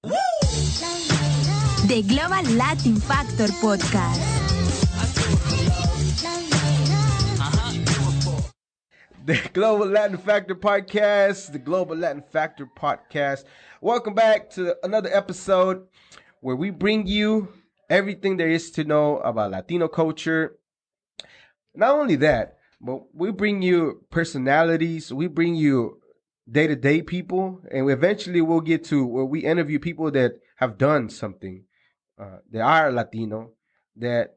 The Global Latin Factor Podcast. The Global Latin Factor Podcast. The Global Latin Factor Podcast. Welcome back to another episode where we bring you everything there is to know about Latino culture. Not only that, but we bring you personalities. We bring you day-to-day people. And eventually we'll get to where we interview people that have done something. They are Latino, that,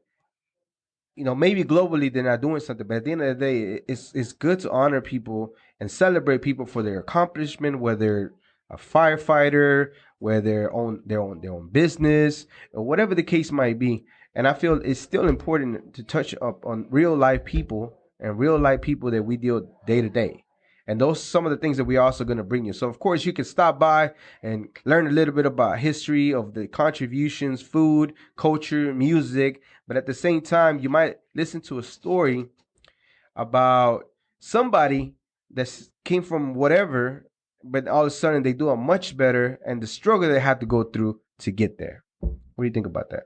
you know, maybe globally they're not doing something, but at the end of the day, it's good to honor people and celebrate people for their accomplishment, whether a firefighter, whether they're own their own business, or whatever the case might be. And I feel it's still important to touch up on real life people and real life people that we deal day to day. And those are some of the things that we're also going to bring you. So, of course, you can stop by and learn a little bit about history of the contributions, food, culture, music. But at the same time, you might listen to a story about somebody that came from whatever, but all of a sudden they do a much better and the struggle they had to go through to get there. What do you think about that?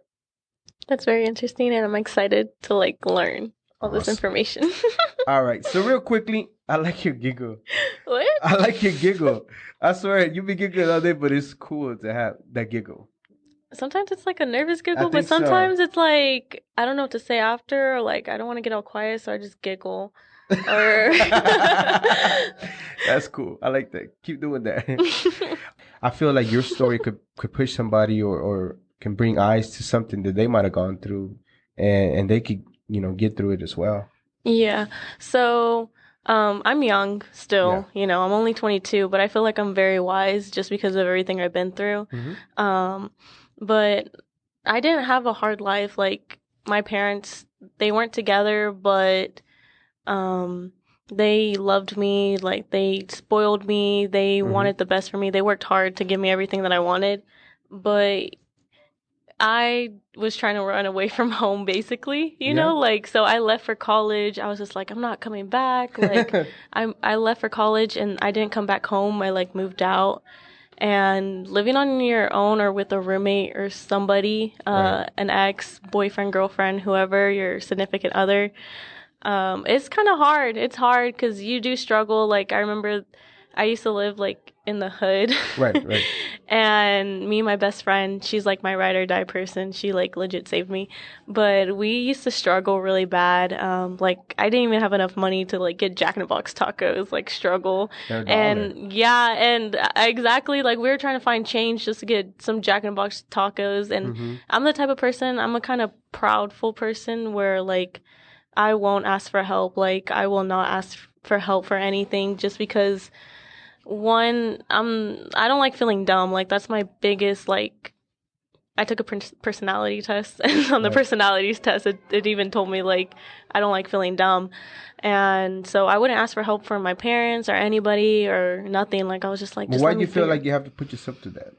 That's very interesting, and I'm excited to learn all this information. All right. So real quickly, I like your giggle. What? I like your giggle. I swear, you be giggling all day, but it's cool to have that giggle. Sometimes it's like a nervous giggle, but sometimes it's like, I don't know what to say after, or I don't want to get all quiet, so I just giggle. Or That's cool. I like that. Keep doing that. I feel like your story could push somebody or can bring eyes to something that they might have gone through, and they could, get through it as well. Yeah. So I'm young still, I'm only 22, but I feel like I'm very wise just because of everything I've been through. Mm-hmm. But I didn't have a hard life. Like, my parents, they weren't together, but they loved me. Like, they spoiled me. They wanted the best for me. They worked hard to give me everything that I wanted. But I was trying to run away from home, basically, so I left for college. I was just like, I'm not coming back. I left for college and I didn't come back home. I moved out, and living on your own or with a roommate or somebody, an ex, boyfriend, girlfriend, whoever, your significant other, it's kind of hard. It's hard because you do struggle. I remember I used to live in the hood. Right. And me and my best friend, she's my ride or die person. She legit saved me. But we used to struggle really bad. I didn't even have enough money to get Jack in the Box tacos, struggle. And exactly. We were trying to find change just to get some Jack in the Box tacos. And I'm the type of person, I'm a kind of proudful person where I won't ask for help. I will not ask for help for anything just because I don't like feeling dumb. That's my biggest, I took a personality test, and on the personalities test, it even told me, I don't like feeling dumb. And so I wouldn't ask for help from my parents or anybody or nothing. I was just why do you feel like you have to put yourself through that?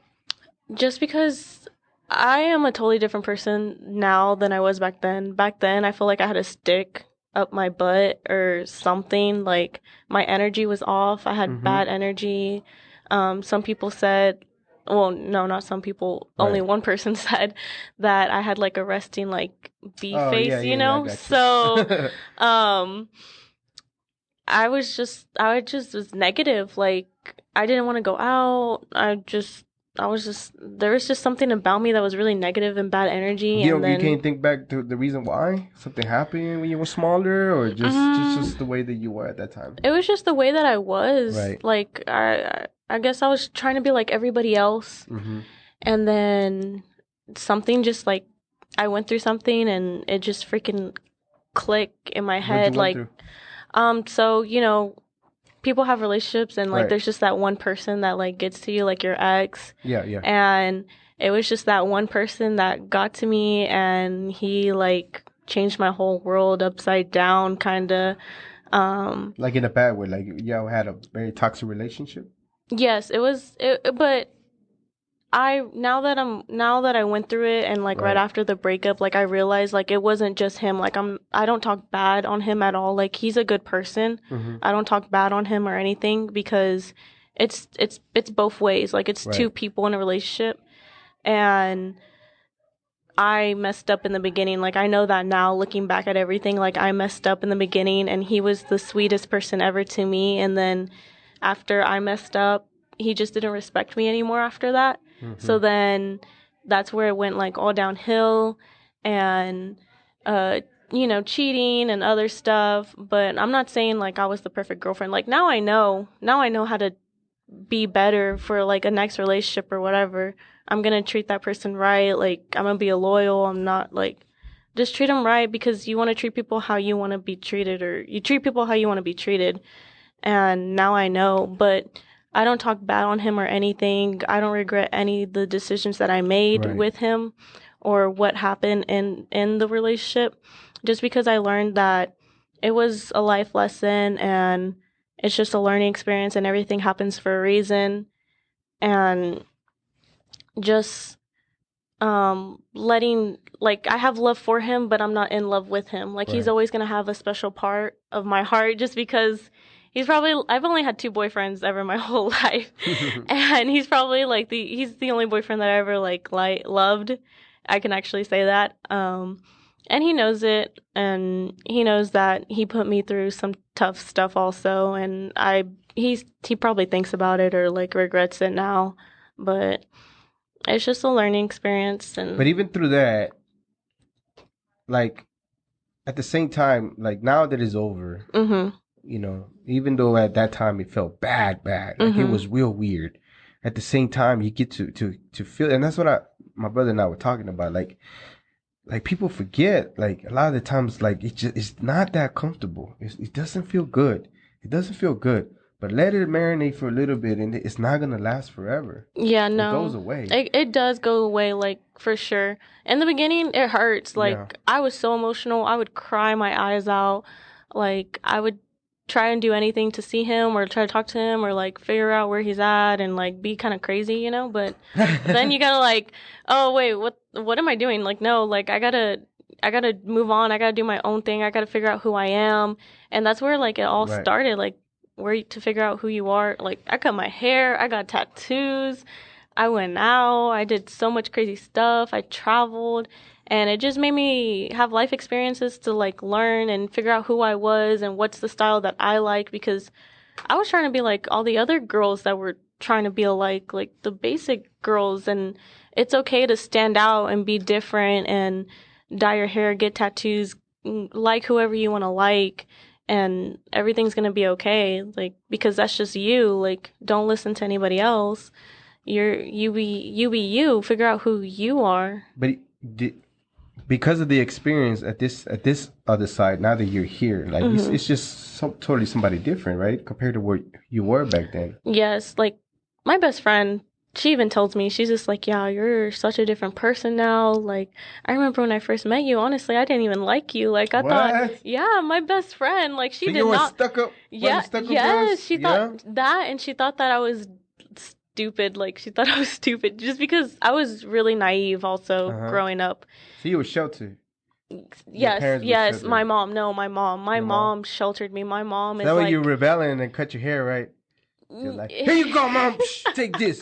Just because I am a totally different person now than I was back then. Back then, I feel like I had a stick up my butt or something. My energy was off. I had bad energy. Some people said, well, no, not some people. Right. Only one person said that I had a resting bee face, So, I was negative. I didn't want to go out. There was just something about me that was really negative and bad energy. You can't think back to the reason why? Something happened when you were smaller, or just the way that you were at that time? It was just the way that I was. Right. I guess I was trying to be like everybody else. Mm-hmm. And then something just I went through something and it just freaking clicked in my head. So, people have relationships and there's just that one person that gets to you, your ex. Yeah. And it was just that one person that got to me, and he changed my whole world upside down, kind of. In a bad way, y'all had a very toxic relationship. Yes, it was. But now that I went through it, and right after the breakup, I realized it wasn't just him. I don't talk bad on him at all. He's a good person. Mm-hmm. I don't talk bad on him or anything, because it's both ways. It's two people in a relationship. And I messed up in the beginning. Like, I know that now, looking back at everything. Like, I messed up in the beginning, and he was the sweetest person ever to me. And then after I messed up, he just didn't respect me anymore after that. So then that's where it went, like, all downhill, and, cheating and other stuff. But I'm not saying, like, I was the perfect girlfriend. Like, now I know how to be better for, like, a next relationship or whatever. I'm going to treat that person right. Like, I'm going to be loyal. I'm not, like, just treat them right, because you want to treat people how you want to be treated, or you treat people how you want to be treated. And now I know, but I don't talk bad on him or anything. I don't regret any of the decisions that I made with him or what happened in the relationship, just because I learned that it was a life lesson, and it's just a learning experience, and everything happens for a reason. And just letting, like, I have love for him, but I'm not in love with him. Like, he's always going to have a special part of my heart, just because I've only had 2 boyfriends ever my whole life. And he's probably, like, he's the only boyfriend that I ever, like loved. I can actually say that. And he knows it, and he knows that he put me through some tough stuff also. And he probably thinks about it, or, like, regrets it now, but it's just a learning experience. But even through that, like, at the same time, like, now that it's over, even though at that time it felt bad, like, it was real weird. At the same time, you get to feel, and that's what my brother and I were talking about. Like people forget, like, a lot of the times, like, it's not that comfortable. It doesn't feel good. It doesn't feel good. But let it marinate for a little bit, and it's not going to last forever. Yeah, no. It goes away. It does go away, like, for sure. In the beginning, it hurts. Like, I was so emotional. I would cry my eyes out. Like, I would try and do anything to see him, or try to talk to him, or, like, figure out where he's at, and, like, be kind of crazy, But then you got to, like, oh, wait, what am I doing? Like, no, like, I got to move on. I got to do my own thing. I got to figure out who I am. And that's where, like, it all started. Like, where to figure out who you are. Like, I cut my hair, I got tattoos, I went out, I did so much crazy stuff, I traveled, and it just made me have life experiences to, like, learn and figure out who I was and what's the style that I like, because I was trying to be like all the other girls that were trying to be like the basic girls. And it's okay to stand out and be different and dye your hair, get tattoos, like whoever you want to like, and everything's going to be okay. Like, because that's just you. Like, don't listen to anybody else. You be you. Figure out who you are. But because of the experience at this other side, now that you're here, like, it's just totally somebody different, right? Compared to where you were back then. Yes. Like, my best friend, she even told me, she's just like, yeah, you're such a different person now. Like, I remember when I first met you, honestly, I didn't even like you. Like, I thought, yeah, my best friend, like, she so did you were not. Stuck up? Yeah, yes, she thought that, and she thought that I was stupid. Like, she thought I was stupid just because I was really naive also growing up. So you were sheltered? Yes, my mom. No, my mom. My mom sheltered me. My mom is like... That way you were rebelling and cut your hair, right? You're like, here you go, Mom. Take this.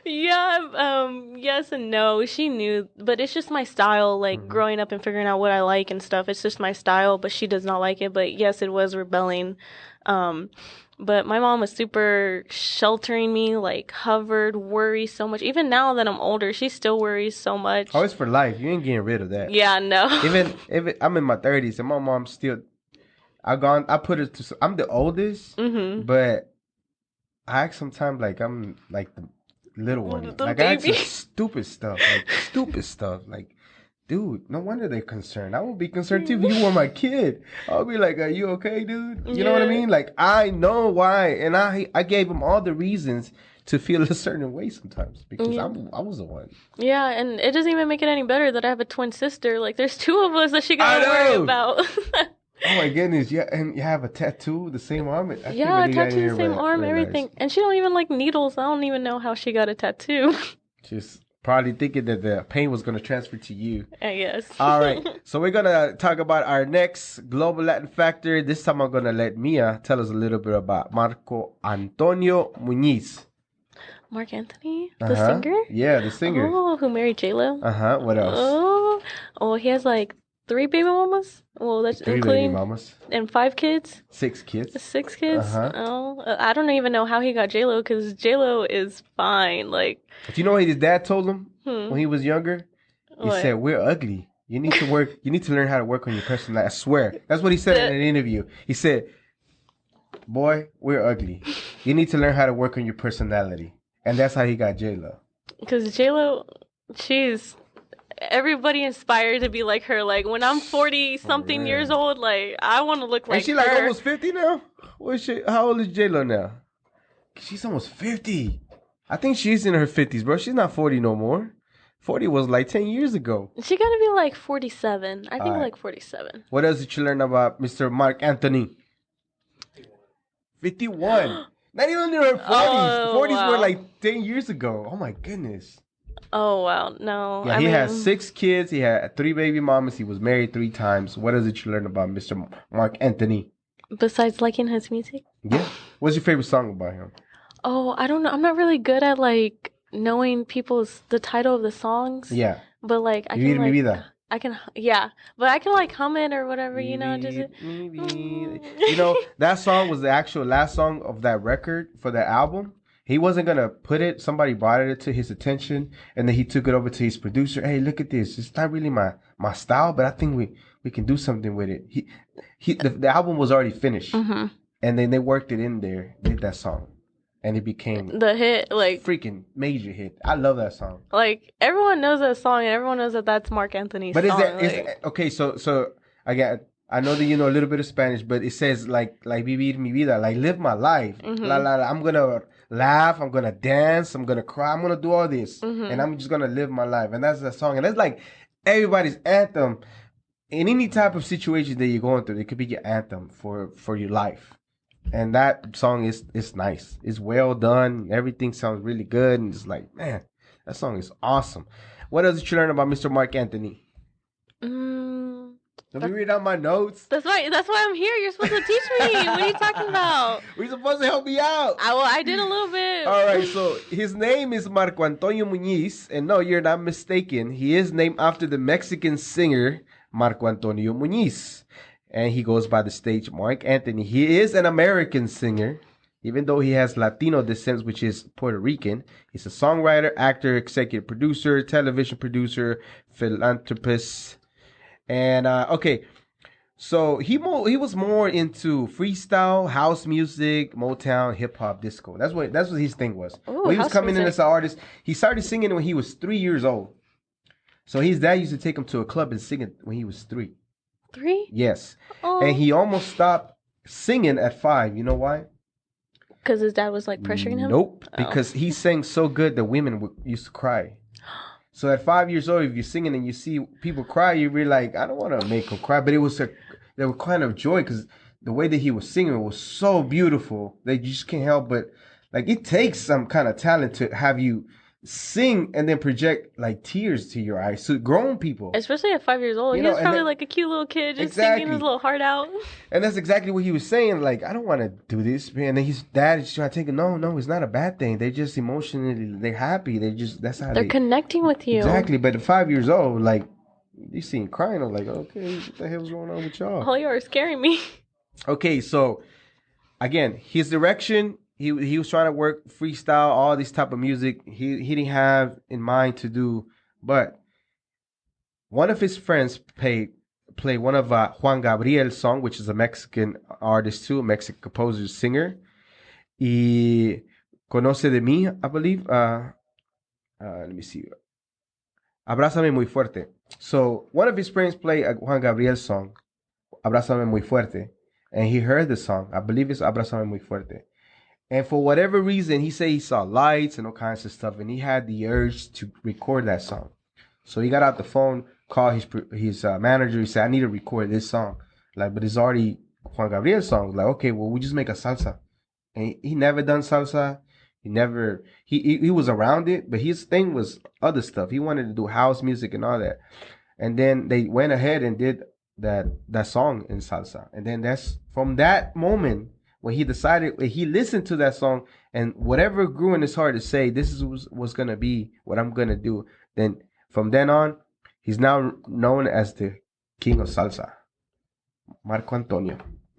Yeah, yes and no. She knew, but it's just my style. Like, growing up and figuring out what I like and stuff. It's just my style, but she does not like it. But yes, it was rebelling. But my mom was super sheltering me, like, hovered, worries so much. Even now that I'm older, she still worries so much. Oh, it's for life. You ain't getting rid of that. Yeah, no. Even if I'm in my 30s and my mom still, I put it to, I'm the oldest, but I act sometimes like I'm like the little one. Like, I act some stupid stuff. Like, dude, no wonder they're concerned. I would be concerned too if you were my kid. I would be like, are you okay, dude? You know what I mean? Like, I know why. And I gave them all the reasons to feel a certain way sometimes because I was the one. Yeah, and it doesn't even make it any better that I have a twin sister. Like, there's 2 of us that she got to worry about. Oh my goodness, yeah, and you have a tattoo, the same arm? Yeah, a tattoo, the same arm, everything. And she don't even like needles. I don't even know how she got a tattoo. Just probably thinking that the pain was going to transfer to you. I guess. All right, so we're going to talk about our next Global Latin Factor. This time I'm going to let Mia tell us a little bit about Marco Antonio Muñiz. Marc Anthony, the singer? Yeah, the singer. Oh, who married J-Lo? What else? Oh, he has like 3 baby mamas. Well, that's 3 including baby mamas. and 5 kids. 6 kids. 6 kids. Oh, I don't even know how he got J-Lo because J-Lo is fine. Like, But you know what his dad told him when he was younger? He what? said, "We're ugly. You need to work. You need to learn how to work on your personality." I swear, that's what he said in an interview. He said, "Boy, we're ugly. You need to learn how to work on your personality," and that's how he got J-Lo. Because J-Lo, she's everybody inspired to be like her. Like when I'm 40 something years old, like I want to look like And she her. like almost 50 now. What is she? How old is J-Lo now? She's almost 50. I think she's in her 50s, bro. She's not 40 no more. 40 was like 10 years ago. She gotta be like 47. I think Alright. like 47. What else did you learn about Mr. Marc Anthony? 51. Not even in her 40s. Oh, 40s were wow. like 10 years ago. Oh my goodness. Oh wow, no. Yeah, I he mean, has 6 kids. He had 3 baby mamas. He was married 3 times. What else did you learn about Mr. Marc Anthony? besides liking his music. Yeah. What's your favorite song about him? Oh, I don't know. I'm not really good at like knowing the title of the songs. Yeah. But like I Vivir can mi like vida. I can but I can like hum it or whatever, you know, just You know, that song was the actual last song of that record for that album. He wasn't gonna put it. Somebody brought it to his attention, and then he took it over to his producer. Hey, look at this. It's not really my style, but I think we can do something with it. The album was already finished, mm-hmm. and then they worked it in there, did that song, and it became the hit. Like freaking major hit. I love that song. like everyone knows that song, and everyone knows that that's Marc Anthony's But song. Okay? So I know that you know a little bit of Spanish, but it says like vivir mi vida, like live my life. Mm-hmm. I'm gonna laugh, I'm gonna dance, I'm gonna cry, I'm gonna do all this, Mm-hmm. and I'm just gonna live my life. And that's the song, and that's like everybody's anthem in any type of situation that you're going through. It could be your anthem for your life. And that song is nice. It's well done. Everything sounds really good, and it's like, man, that song is awesome. What else did you learn about Mr. Marc Anthony? Let me read out my notes. That's why I'm here. You're supposed to teach me. What are you talking about? We're supposed to help me out. I did a little bit. All right, so his name is Marco Antonio Muñiz, and no, you're not mistaken. He is named after the Mexican singer Marco Antonio Muñiz, and he goes by the stage Marc Anthony. He is an American singer, even though he has Latino descent, which is Puerto Rican. He's a songwriter, actor, executive producer, television producer, philanthropist. And okay, so he was more into freestyle, house music, Motown, hip hop, disco. That's what his thing was. Ooh, when he was house coming in music. as an artist, he started singing when he was 3 years old. So his dad used to take him to a club and sing it when he was 3. 3? Yes, Oh. and he almost stopped singing at 5. You know why? Because his dad was like pressuring him? Nope, Oh. because he sang so good that women used to cry. So at 5 years old, if you're singing and you see people cry, you're really like, I don't want to make them cry. But there was kind of joy because the way that he was singing was so beautiful that you just can't help but, like, it takes some kind of talent to have you sing and then project like tears to your eyes. So grown people. Especially at 5 years old. You He know, was and probably that- like a cute little kid just Exactly. singing his little heart out. And that's exactly what he was saying. Like, I don't want to do this, man. And then his dad is trying to take it. No, it's not a bad thing. They're just emotionally, they're happy. That's how They're connecting with you. Exactly. But at 5 years old, like, you see him crying. I'm like, okay, what the hell's going on with y'all? Oh, you are scaring me. Okay, so again, his direction, he was trying to work freestyle, all this type of music. He didn't have in mind to do, but one of his friends play one of Juan Gabriel's song, which is a Mexican artist too, a Mexican composer, singer. Y conoce de mí, I believe. Let me see. Abrázame muy fuerte. So one of his friends played a Juan Gabriel song, Abrázame muy fuerte, and he heard the song. I believe it's Abrázame muy fuerte. And for whatever reason, he said he saw lights and all kinds of stuff, and he had the urge to record that song. So he got out the phone, called his manager. He said, "I need to record this song." Like, but it's already Juan Gabriel's song. Like, okay, well, we just make a salsa. And he never done salsa. He was around it, but his thing was other stuff. He wanted to do house music and all that. And then they went ahead and did that song in salsa. And then that's from that moment, when he decided, when he listened to that song, and whatever grew in his heart to say, this is what's going to be what I'm going to do, then from then on, he's now known as the King of Salsa. Marco Antonio,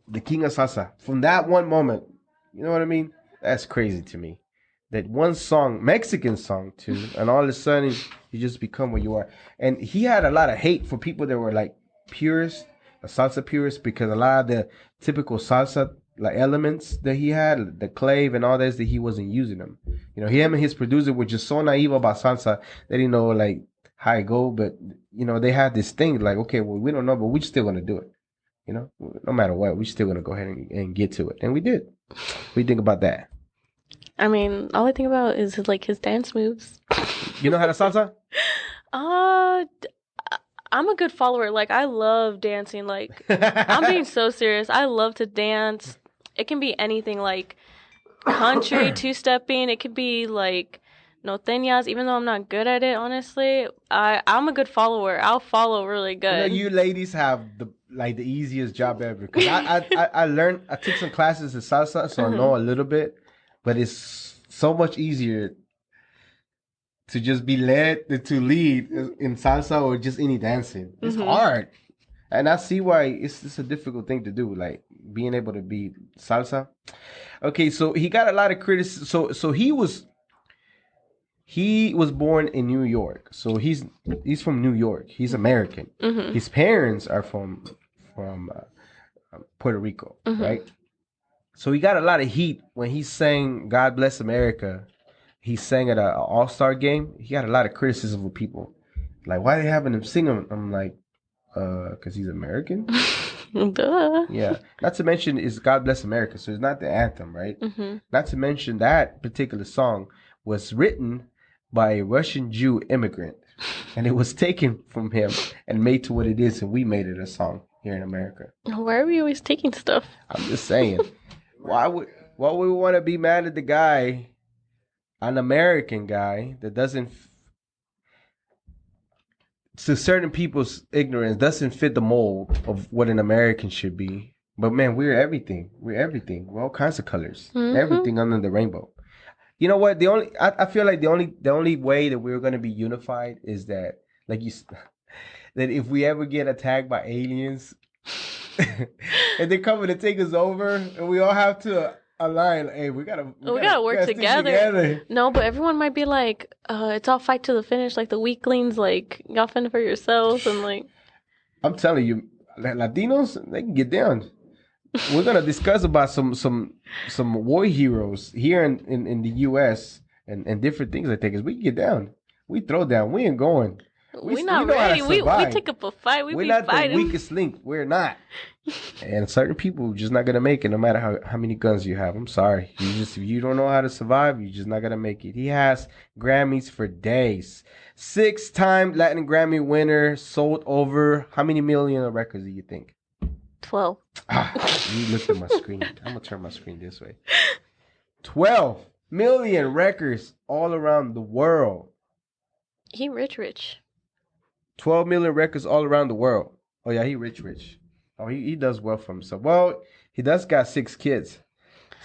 the King of Salsa. From that one moment, you know what I mean? That's crazy to me. That one song, Mexican song too, and all of a sudden you just become what you are. And he had a lot of hate for people that were like purists, salsa purists, because a lot of the typical salsa like elements that he had, the clave and all this, that he wasn't using them. You know, him and his producer were just so naive about salsa. They didn't know like how it go, but you know, they had this thing like, okay, well, we don't know, but we're still gonna do it. You know, no matter what, we're still gonna go ahead and get to it, and we did. What do you think about that? I mean, all I think about is like his dance moves. You know how to salsa? I'm a good follower. Like, I love dancing. Like, I'm being so serious. I love to dance. It can be anything, like country, two-stepping. It could be like norteñas, even though I'm not good at it, honestly. I'm a good follower. I'll follow really good. You ladies have the easiest job ever. Because I took some classes in salsa, so I know a little bit. But it's so much easier to just be led than to lead in salsa or just any dancing. It's hard. And I see why it's a difficult thing to do, like being able to be salsa. Okay, so he got a lot of criticism. So he was born in New York. So he's from New York. He's American. His parents are from Puerto Rico, right? So he got a lot of heat when he sang "God Bless America." He sang at an all-star game. He got a lot of criticism from people. Like, why are they having him sing him? I'm like, because he's American? Duh. Yeah. Not to mention, it's God Bless America, so it's not the anthem, right? Not to mention that particular song was written by a Russian Jew immigrant. And it was taken from him and made to what it is, and we made it a song here in America. Why are we always taking stuff? I'm just saying. Why would we want to be mad at the guy, an American guy that doesn't, to certain people's ignorance, doesn't fit the mold of what an American should be? But man, we're everything. We're everything. We're all kinds of colors. Everything under the rainbow. You know what? I feel like the only way that we're gonna be unified is that, like that if we ever get attacked by aliens. And they're coming to take us over, and we all have to align. Hey, we gotta work together. No, but everyone might be like, it's all fight to the finish. Like the weaklings, like y'all fend for yourselves, and like. I'm telling you, Latinos, they can get down. We're gonna discuss about some war heroes here in the U.S. and different things like that. Cause we can get down, we throw down, we ain't going. We're not ready. We take up a fight. We're not fighting. The weakest link. We're not. And certain people are just not gonna make it, no matter how many guns you have. I'm sorry. If you don't know how to survive, you're just not gonna make it. He has Grammys for days. 6-time Latin Grammy winner, sold over how many million of records do you think? 12. You looked at my screen. I'm gonna turn my screen this way. 12 million records all around the world. He rich. 12 million records all around the world. Oh, yeah, he rich. Oh, he does well for himself. Well, he does got 6 kids.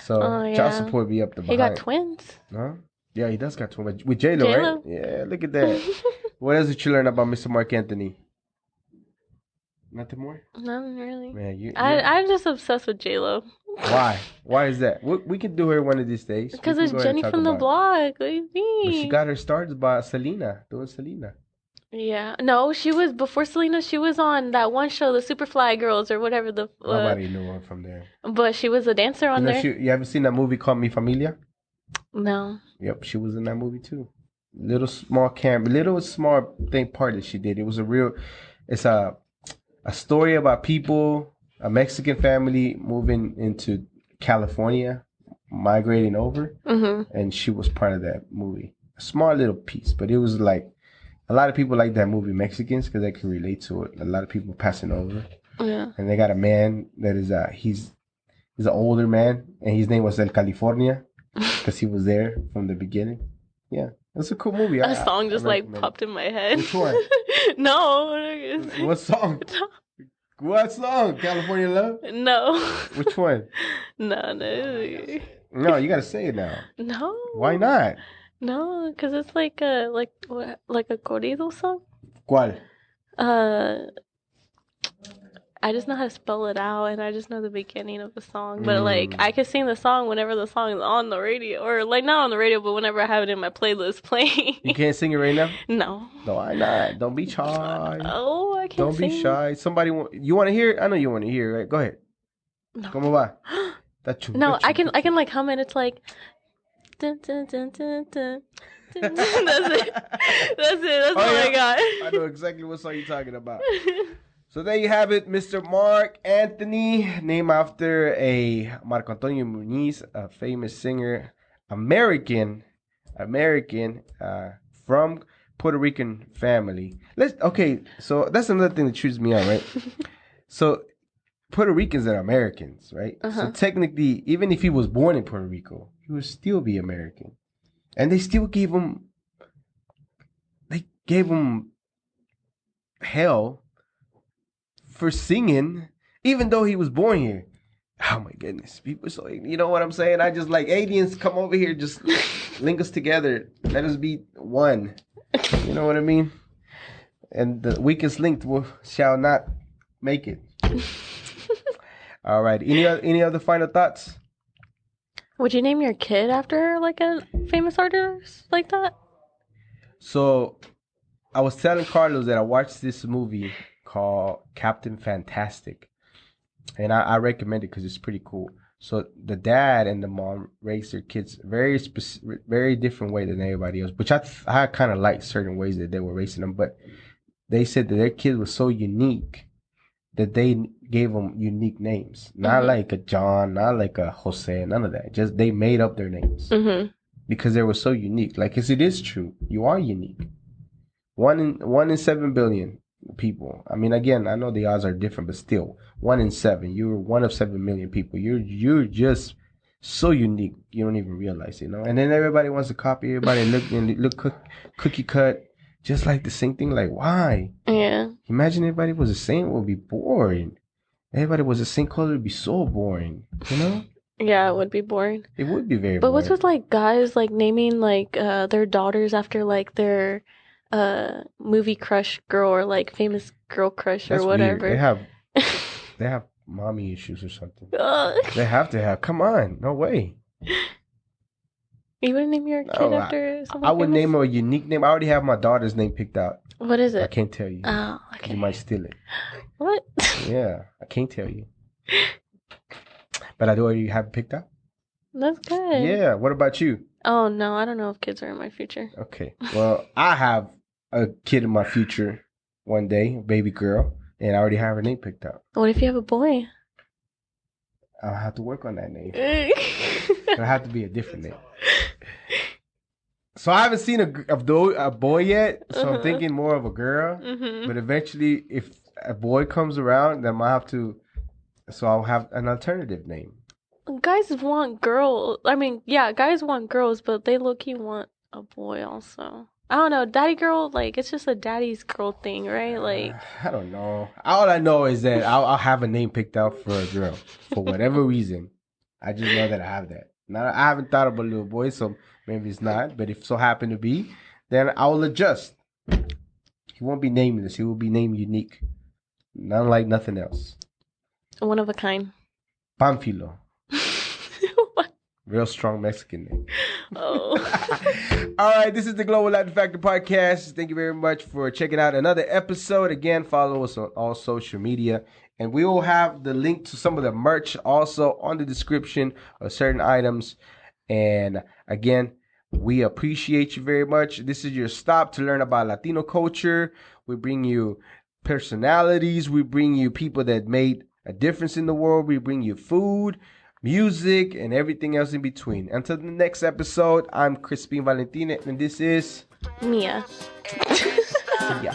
So, child support be up the behind. He got twins. Huh? Yeah, he does got twins. With J-Lo, right? Yeah, look at that. What else did you learn about Mr. Marc Anthony? Nothing more? Nothing really. Man, I'm just obsessed with J-Lo. Why? Why is that? We could do her one of these days. Because it's Jenny from the block. What do you mean? But she got her starts by doing Selena. Yeah. No, she was, before Selena, she was on that one show, the Superfly Girls or whatever. Nobody knew her from there. But she was a dancer on there. You haven't seen that movie called Mi Familia? No. Yep, she was in that movie too. Little small thing part that she did. It was it's a story about people, a Mexican family moving into California, migrating over, and she was part of that movie. A small little piece, but it was like, a lot of people like that movie, Mexicans, because they can relate to it. A lot of people passing over. Yeah. And they got a man that is, he's an older man, and his name was El California, because he was there from the beginning. Yeah. It's a cool movie. A song just like popped in my head. Which one? No. What song? What song? California Love? No. Which one? No. No, you gotta say it now. No. Why not? No, because it's like a corrido song. ¿Cuál? I just know how to spell it out, and I just know the beginning of the song. But like, I can sing the song whenever the song is on the radio, or like not on the radio, but whenever I have it in my playlist playing. You can't sing it right now? No. No, why not? Don't be shy. Oh, I can't. Don't be shy. Somebody you want to hear it? I know you want to hear it. Right? Go ahead. No. ¿Cómo va? No, I can like hum it. It's like. Dun, dun, dun, dun, dun. That's it. That's all I got. I know exactly what song you're talking about. So there you have it, Mr. Marc Anthony, named after a Marco Antonio Muñiz, a famous singer, American, from Puerto Rican family. So that's another thing that chews me out, right? So Puerto Ricans are Americans, right? So technically, even if he was born in Puerto Rico, he would still be American. And they still gave him hell for singing, even though he was born here. Oh my goodness, people! So you know what I'm saying? I just like aliens come over here, just link us together. Let us be one. You know what I mean? And the weakest linked shall not make it. All right. Any other final thoughts? Would you name your kid after like a famous artist like that? So, I was telling Carlos that I watched this movie called Captain Fantastic, and I recommend it because it's pretty cool. So the dad and the mom raised their kids very different way than everybody else, which I kind of like certain ways that they were raising them, but they said that their kid was so unique that they gave them unique names, not like a John, not like a Jose, none of that. Just they made up their names because they were so unique. Like, 'cause it is true, you are unique. 1 in 7 billion people. I mean, again, I know the odds are different, but still, 1 in 7. You're 1 of 7 million people. You're just so unique. You don't even realize it, you know. And then everybody wants to copy everybody. Look cookie cut, just like the same thing. Like, why? Yeah. Imagine everybody was the same. It would be boring. Everybody was the same color. It would be so boring. You know. Yeah, it would be boring. It would be very boring. But what's with like guys like naming like their daughters after like their movie crush girl or like famous girl crush or whatever? Weird. They have mommy issues or something. They have to have. Come on, no way. You wouldn't name your kid after someone I would famous? name her a unique name. I already have my daughter's name picked out. What is it? I can't tell you. Oh, okay. You might steal it. What? Yeah, I can't tell you. But I do already have it picked out. That's good. Yeah. What about you? Oh no, I don't know if kids are in my future. Okay. Well, I have a kid in my future one day, a baby girl, and I already have her name picked out. What if you have a boy? I'll have to work on that name. It'll have to be a different name. So I haven't seen a boy yet, so I'm thinking more of a girl. But eventually, if a boy comes around, then I'll have to. So I'll have an alternative name. Guys want girls. I mean, yeah, guys want girls, but they low-key want a boy also. I don't know, daddy girl, like, it's just a daddy's girl thing, right? Like, I don't know. All I know is that I'll have a name picked out for a girl for whatever reason. I just know that I have that. Now, I haven't thought of a little boy, so maybe it's not. But if so happen to be, then I will adjust. He won't be nameless. He will be named unique. Not like nothing else. one of a kind. Pamphilo. What? Real strong Mexican name. Oh. All right, this is the Global Latin Factor Podcast. Thank you very much for checking out another episode. Again, follow us on all social media. And we will have the link to some of the merch also on the description of certain items. And again, we appreciate you very much. This is your stop to learn about Latino culture. We bring you personalities. We bring you people that made a difference in the world. We bring you food, music, and everything else in between. Until the next episode, I'm Crispin Valentina, and this is Mia. Ya.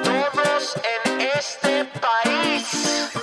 Todos en este país.